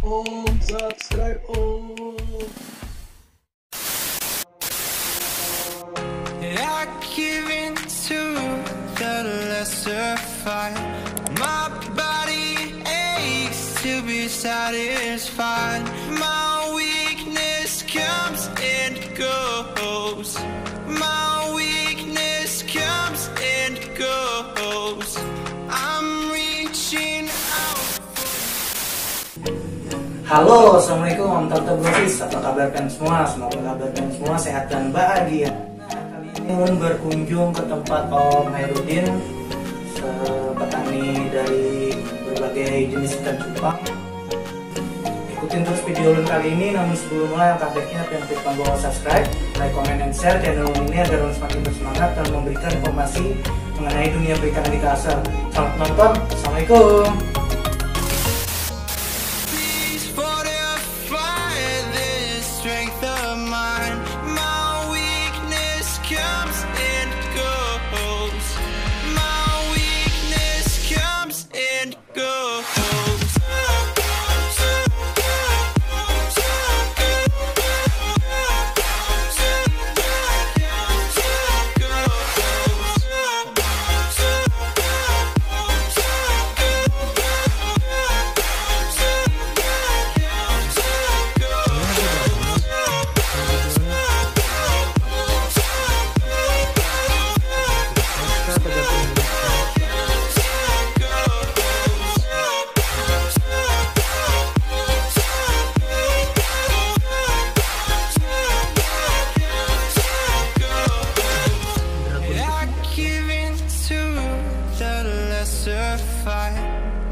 Subscribe I give in to the lesser fight. My body aches to be satisfied. My weakness comes and goes. My weakness comes and goes. I'm reaching out. Halo, Assalamualaikum Om Tante Bisnis. Apa kabar kalian semua? Semoga kabar kalian semua sehat dan bahagia. Nah, kali ini Ulun berkunjung ke tempat Om Hairudin, petani dari berbagai jenis ikan cupang. Ikutin terus video Ulun kali ini. Namun sebelum mulai, angkat baiknya jangan klik tombol subscribe, like, comment, and share channel Ulun ini agar Ulun semakin bersemangat dan memberikan informasi mengenai dunia berikan di kasar. Selamat menonton. Assalamualaikum. Strength of mine, my weakness comes and goes. My weakness comes and goes.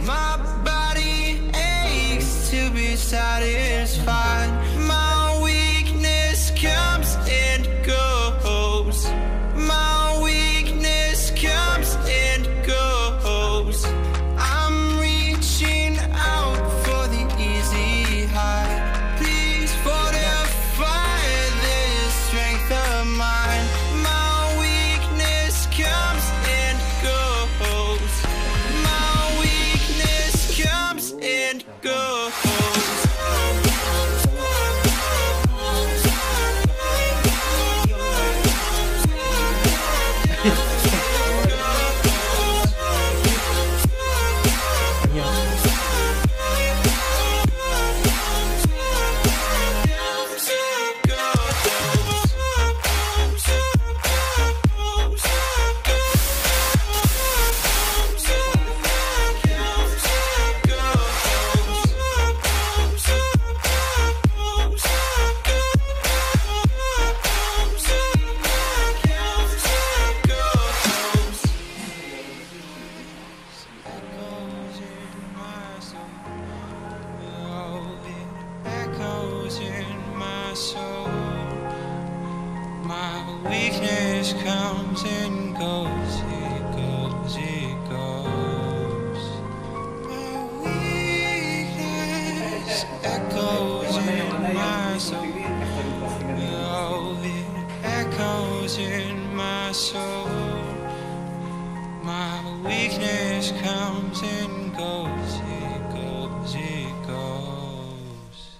My body aches to be satisfied. My weakness comes and goes. My weakness comes and goes. I'm reaching out for the easy high. Please fortify this strength of mine. My weakness comes and goes. And go. Weakness comes and goes, it goes, it goes. My weakness echoes in my soul. Oh, it echoes in my soul. My weakness comes and goes, it goes, it goes.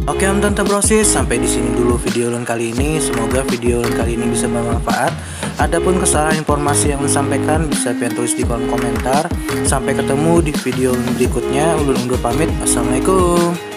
Oke Om Tante Brosis, sampai di sini dulu video ulun kali ini. Semoga video ulun kali ini bisa bermanfaat. Adapun kesalahan informasi yang ulun sampaikan bisa pian tulis di kolom komentar. Sampai ketemu di video ulun berikutnya. Ulun undur pamit. Assalamualaikum.